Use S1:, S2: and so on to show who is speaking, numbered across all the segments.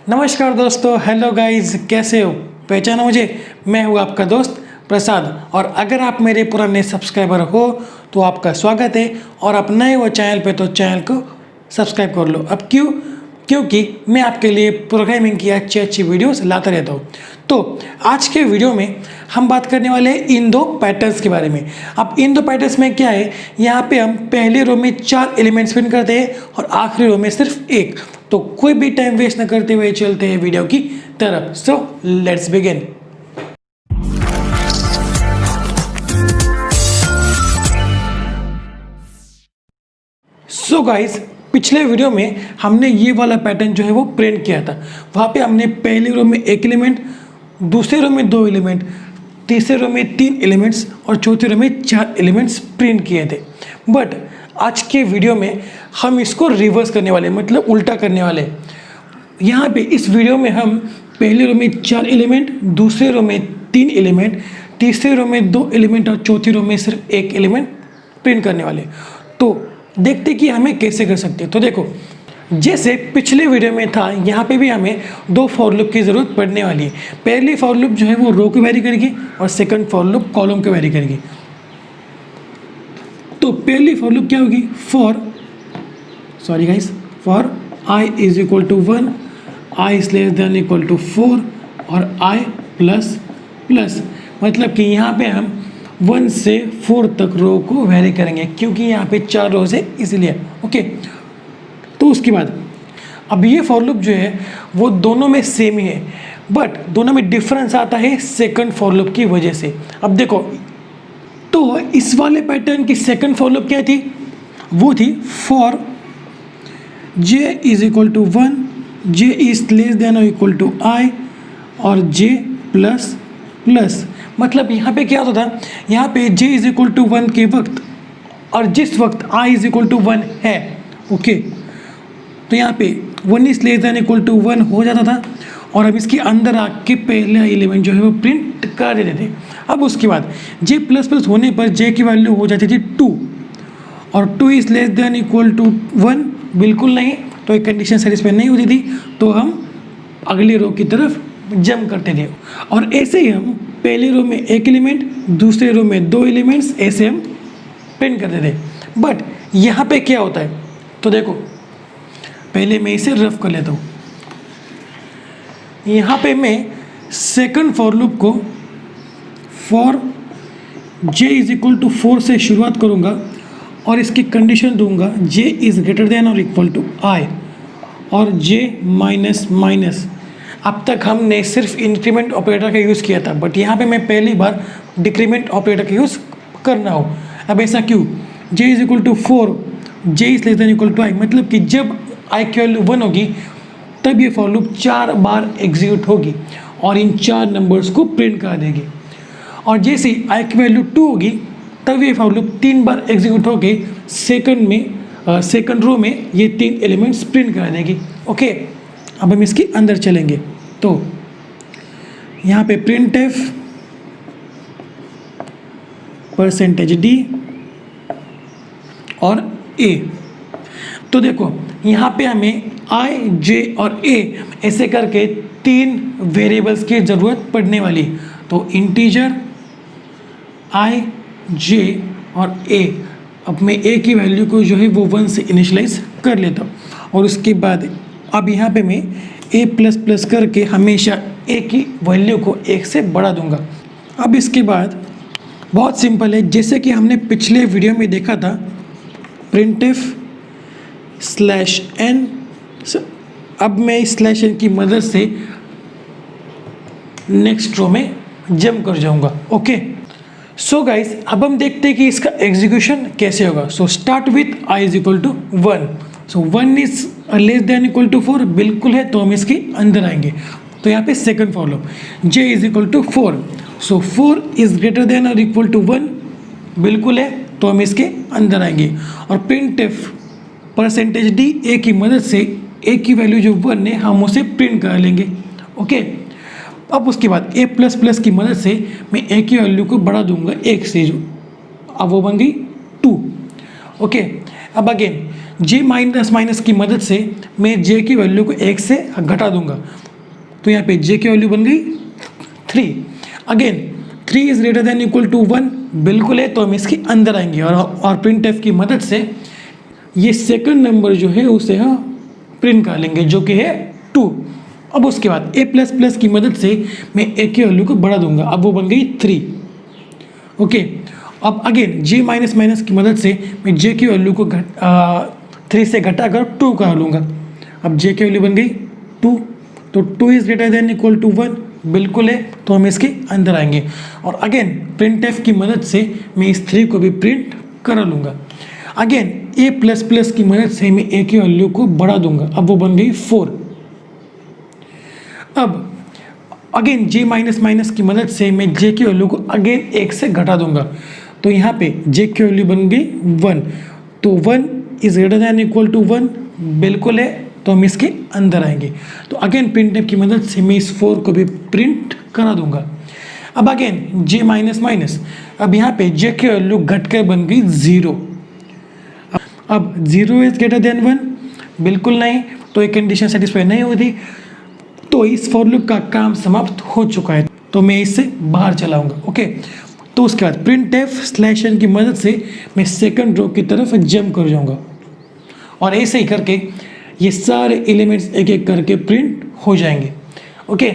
S1: नमस्कार दोस्तों, hello guys, कैसे हो? पहचाना मुझे? मैं हूँ आपका दोस्त प्रसाद। और अगर आप मेरे पुराने सब्सक्राइबर हो तो आपका स्वागत है, और आप नए हो चैनल पे तो चैनल को सब्सक्राइब कर लो। अब क्यों? क्योंकि मैं आपके लिए प्रोग्रामिंग की अच्छी अच्छी वीडियोस लाता रहता हूँ। तो आज के वीडियो में हम बात करने वाले हैं इन दो पैटर्न्स के बारे में। अब इन दो पैटर्न्स में क्या है, यहाँ पे हम पहले रो में 4 एलिमेंट्स प्रिंट करते हैं और आखिरी रो में सिर्फ एक। तो कोई भी टाइम वेस्ट न करते हुए चलते हैं वीडियो की तरफ। So let's begin. So guys, पिछले वीडियो में हमने ये वाला पैटर्न जो है वो प्रिंट किया था। वहाँ पे हमने पहली रो में एक एलिमेंट, दूसरे रो में 2 एलिमेंट, तीसरे रो में 3 एलिमेंट्स और चौथे रो में 4 एलिमेंट्स प्रिंट किए थे। बट आज के वीडियो में हम इसको रिवर्स करने वाले, मतलब उल्टा करने वाले। यहाँ पे इस वीडियो में हम पहले रो में 4 एलिमेंट, दूसरे रो में 3 एलिमेंट, तीसरे रो में 2 एलिमेंट और चौथी रो में सिर्फ 1 एलिमेंट प्रिंट करने वाले। तो देखते कि हमें कैसे कर सकते हैं। तो देखो, जैसे पिछले वीडियो में था, यहाँ पे भी हमें 2 फॉर लूप की ज़रूरत पड़ने वाली है। पहली फॉर लूप जो है वो रो को वैरी करेगी और सेकंड फॉर लूप कॉलम को वैरी करेगी। तो पहली फॉर लूप क्या होगी? For i is equal to 1, i is less than equal to 4 और आई प्लस प्लस, मतलब कि यहाँ पे हम 1 से 4 तक रो को वैरी करेंगे, क्योंकि यहाँ पे 4 रोज है इसलिए। ओके, तो उसके बाद अब ये फॉर लूप जो है वो दोनों में सेम ही है, बट दोनों में डिफरेंस आता है सेकंड फॉर लूप की वजह से। अब देखो, तो इस वाले पैटर्न की सेकंड फॉर लूप क्या थी? वो थी for j is equal to 1, j is less than और इक्वल टू i और j प्लस प्लस। मतलब यहाँ पे क्या होता था, यहाँ पे j इज इक्वल टू 1 के वक्त और जिस वक्त i इज इक्वल टू 1 है, ओके, तो यहाँ पे 1 is less than equal to 1 हो जाता था और अब इसके अंदर आके पहला एलिमेंट जो है वो प्रिंट कर देते थे। अब उसके बाद j प्लस प्लस होने पर j की वैल्यू हो जाती थी 2 और 2 is less than equal to 1 बिल्कुल नहीं, तो एक कंडीशन सेटिस्फाई नहीं होती थी, तो हम अगली रो की तरफ जंप करते थे। और ऐसे ही हम पहली रो में एक एलिमेंट, दूसरे रो में 2 एलिमेंट्स ऐसे हम प्रिंट करते थे। बट यहाँ पे क्या होता है, तो देखो, पहले मैं इसे रफ कर लेता हूँ। यहाँ पे मैं सेकंड फॉर लूप को for j is equal to 4 से शुरुआत करूँगा और इसकी कंडीशन दूंगा j इज़ ग्रेटर देन और इक्वल टू i और j माइनस माइनस। अब तक हमने सिर्फ इंक्रीमेंट ऑपरेटर का यूज़ किया था, बट यहाँ पे मैं पहली बार डिक्रीमेंट ऑपरेटर का यूज़ करना हो। अब ऐसा क्यों? j is equal to 4, j is less than equal to i, मतलब कि जब i की वैल्यू 1 होगी तब ये फॉर लूप 4 बार एग्जीक्यूट होगी और इन 4 नंबर्स को प्रिंट कर देगी। और जैसे i की वैल्यू 2 होगी तब ये फॉर लूप 3 बार एग्जीक्यूट होके सेकंड रो में ये 3 एलिमेंट्स प्रिंट करा देगी। ओके, अब हम इसके अंदर चलेंगे। तो यहाँ पे प्रिंट एफ %d और a। तो देखो, यहाँ पे हमें i, j और a ऐसे करके 3 वेरिएबल्स की ज़रूरत पड़ने वाली। तो इंटीजर i, j और a, अब मैं a की वैल्यू को जो है वो 1 से इनिशलाइज कर लेता हूँ और उसके बाद अब यहाँ पे मैं a प्लस प्लस करके हमेशा a की वैल्यू को 1 से बढ़ा दूंगा। अब इसके बाद बहुत सिंपल है, जैसे कि हमने पिछले वीडियो में देखा था, printf /n। अब मैं इस /n की मदद से नेक्स्ट रो में जंप कर जाऊंगा। ओके, सो गाइस, अब हम देखते हैं कि इसका एग्जीक्यूशन कैसे होगा। So start with i is equal to 1। So 1 is less than equal to 4 बिल्कुल है, तो हम इसके अंदर आएंगे। तो यहाँ पे second for loop j is equal to 4। So 4 is greater than और इक्वल टू 1 बिल्कुल है, तो हम इसके अंदर आएंगे। और प्रिंट एफ %d a की मदद से a की वैल्यू जो 1 है हम उसे प्रिंट कर लेंगे। ओके, अब उसके बाद a प्लस प्लस की मदद से मैं a की वैल्यू को बढ़ा दूंगा 1 से, जो अब वो बन गई 2। ओके, अब अगेन जे माइनस माइनस की मदद से मैं जे की वैल्यू को 1 से घटा दूंगा, तो यहाँ पे जे की वैल्यू बन गई 3। Again 3 is greater than equal to 1 बिल्कुल है, तो हम इसके अंदर आएंगे और प्रिंट एफ की मदद से ये सेकंड नंबर जो है उसे हम प्रिंट कर लेंगे, जो कि है 2। अब उसके बाद ए प्लस प्लस की मदद से मैं ए की वैल्यू को बढ़ा दूंगा, अब वो बन गई 3। ओके, अब अगेन जे माइनस माइनस की मदद से मैं जे की वैल्यू को 3 से घटाकर 2 कर लूँगा। अब जे की वैल्यू बन गई 2, तो 2 is greater than equal to 1 बिल्कुल है, तो हम इसके अंदर आएंगे और अगेन प्रिंट एफ की मदद से मैं इस 3 को भी प्रिंट करा लूँगा। अगेन ए प्लस प्लस की मदद से मैं ए की वैल्यू को बढ़ा दूंगा, अब वो बन गई 4। अब अगेन जे माइनस माइनस की मदद से मैं जे की वैल्यू को अगेन 1 से घटा दूंगा, तो यहाँ पे जे की वैल्यू बन गई 1, तो 1 is greater than equal to 1 बिल्कुल है, तो हम इसके अंदर आएंगे। तो अगेन प्रिंट एफ की मदद से मैं इस 4 को भी प्रिंट करा दूंगा। अब अगेन जे माइनस माइनस, अब यहाँ पे जे की वैल्यू घटकर बन गई 0। अब 0 इज ग्रेटर देन 1 बिल्कुल नहीं, तो ये कंडीशन सेटिस्फाई नहीं होती, तो इस फॉर लूप का काम समाप्त हो चुका है, तो मैं इससे बाहर चलाऊंगा। ओके, तो उसके बाद प्रिंट एफ स्लैश एन की मदद से मैं सेकंड रो की तरफ जंप कर जाऊंगा और ऐसे ही करके ये सारे एलिमेंट्स एक एक करके प्रिंट हो जाएंगे। ओके,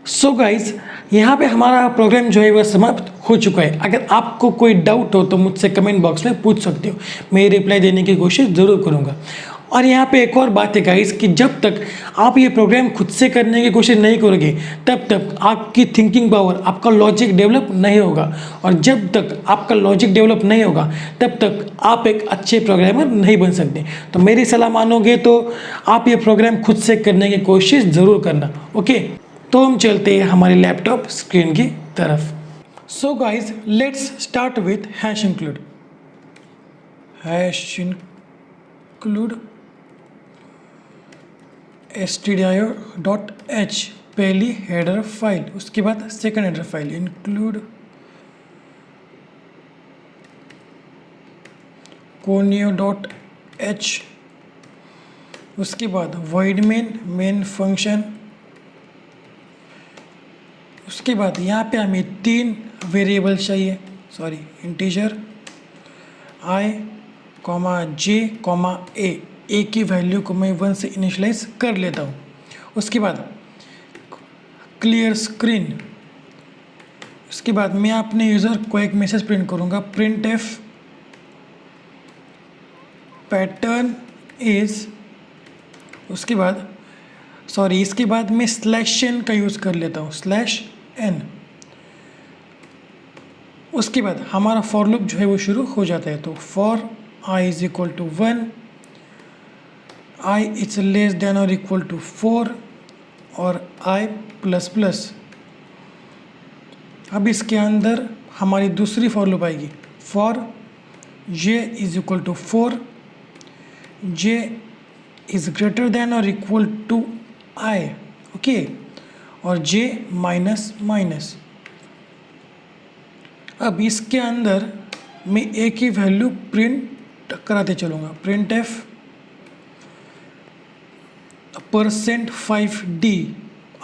S1: सो गाइज यहाँ पे हमारा प्रोग्राम जो है वह समाप्त हो चुका है। अगर आपको कोई डाउट हो तो मुझसे कमेंट बॉक्स में पूछ सकते हो, मैं रिप्लाई देने की कोशिश ज़रूर करूँगा। और यहाँ पे एक और बात है गाइस कि जब तक आप ये प्रोग्राम खुद से करने की कोशिश नहीं करोगे तब तक आपकी थिंकिंग पावर, आपका लॉजिक डेवलप नहीं होगा, और जब तक आपका लॉजिक डेवलप नहीं होगा तब तक आप एक अच्छे प्रोग्रामर नहीं बन सकते। तो मेरी सलाह मानोगे तो आप ये प्रोग्राम खुद से करने की कोशिश ज़रूर करना। ओके, तो हम चलते हैं हमारे लैपटॉप स्क्रीन की तरफ। So guys let's start with hash include. Hash include stdio.h पहली हेडर फाइल, उसके बाद second header file include conio.h, उसके बाद void मेन फंक्शन, उसके बाद यहाँ पे हमें 3 वेरिएबल चाहिए, sorry integer i, j, a की वैल्यू को मैं 1 से इनिशलाइज कर लेता हूँ। उसके बाद क्लियर स्क्रीन, उसके बाद मैं अपने यूज़र को एक मैसेज प्रिंट करूँगा, प्रिंट एफ पैटर्न इज, उसके बाद सॉरी इसके बाद मैं स्लैश एन का यूज़ कर लेता हूँ, स्लैश एन। उसके बाद हमारा फॉर लूप जो है वो शुरू हो जाता है। तो for i is equal to 1, i is less than और इक्वल टू 4 और i प्लस प्लस। अब इसके अंदर हमारी दूसरी फॉर लूप आएगी, for j is equal to 4, j is greater than और इक्वल टू i, ओके, और j माइनस माइनस। अब इसके अंदर मैं a की वैल्यू प्रिंट कराते चलूँगा, प्रिंट एफ %5d।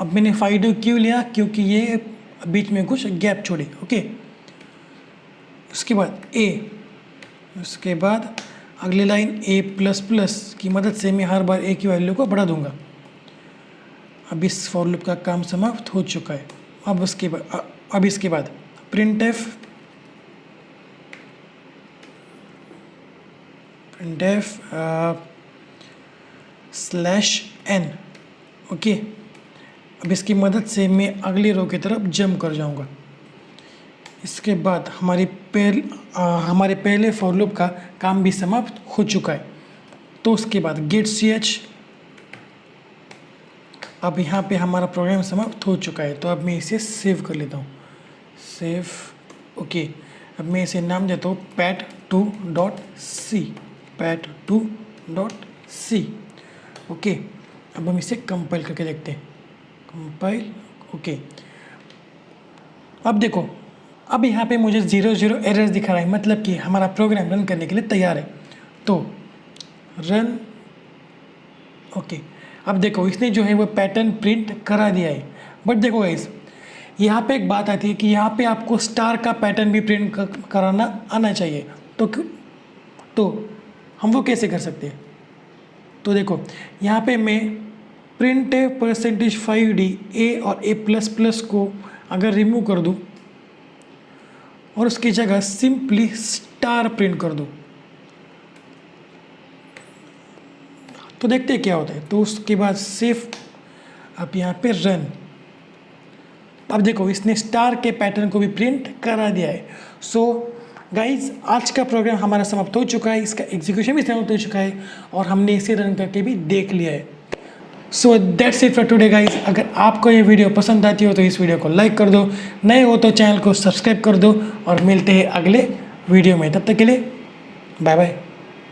S1: अब मैंने 5d क्यों लिया, क्योंकि ये बीच में कुछ गैप छोड़े। ओके, उसके बाद a, उसके बाद अगली लाइन a प्लस प्लस की मदद से मैं हर बार a की वैल्यू को बढ़ा दूंगा। अब इस फॉर लूप का काम समाप्त हो चुका है। अब इसके बाद print f slash n, okay. अब इसकी मदद से मैं अगली रो की तरफ जंप कर जाऊंगा। इसके बाद हमारे पहले फॉर लूप का काम भी समाप्त हो चुका है। तो उसके बाद गेट ch, अब यहाँ पे हमारा प्रोग्राम समाप्त हो चुका है। तो अब मैं इसे सेव कर लेता हूँ, सेव, ओके। अब मैं इसे नाम देता हूँ pat2.c, pat2.c, ओके। अब हम इसे कंपाइल करके देखते हैं, कंपाइल, ओके। अब देखो, अब यहाँ पे मुझे 0 0 एरर्स दिखा रहा है, मतलब कि हमारा प्रोग्राम रन करने के लिए तैयार है। तो रन। ओके, अब देखो इसने जो है वो पैटर्न प्रिंट करा दिया है, बट देखो गाइस यहाँ पे एक बात आती है कि यहाँ पे आपको स्टार का पैटर्न भी प्रिंट कराना आना चाहिए। तो हम वो कैसे कर सकते हैं? तो देखो यहाँ पे मैं प्रिंट %5D ए और A++ को अगर रिमूव कर दूँ और उसकी जगह सिंपली स्टार प्रिंट कर दूँ तो देखते हैं क्या होता है। तो उसके बाद सेव, अब यहाँ पे रन। अब देखो इसने स्टार के पैटर्न को भी प्रिंट करा दिया है। सो गाइज आज का प्रोग्राम हमारा समाप्त हो चुका है, इसका एग्जीक्यूशन भी समाप्त हो चुका है और हमने इसे रन करके भी देख लिया है। So that's it for today guys. अगर आपको ये वीडियो पसंद आती हो तो इस वीडियो को लाइक कर दो, नए हो तो चैनल को सब्सक्राइब कर दो और मिलते हैं अगले वीडियो में। तब तक के लिए बाय बाय।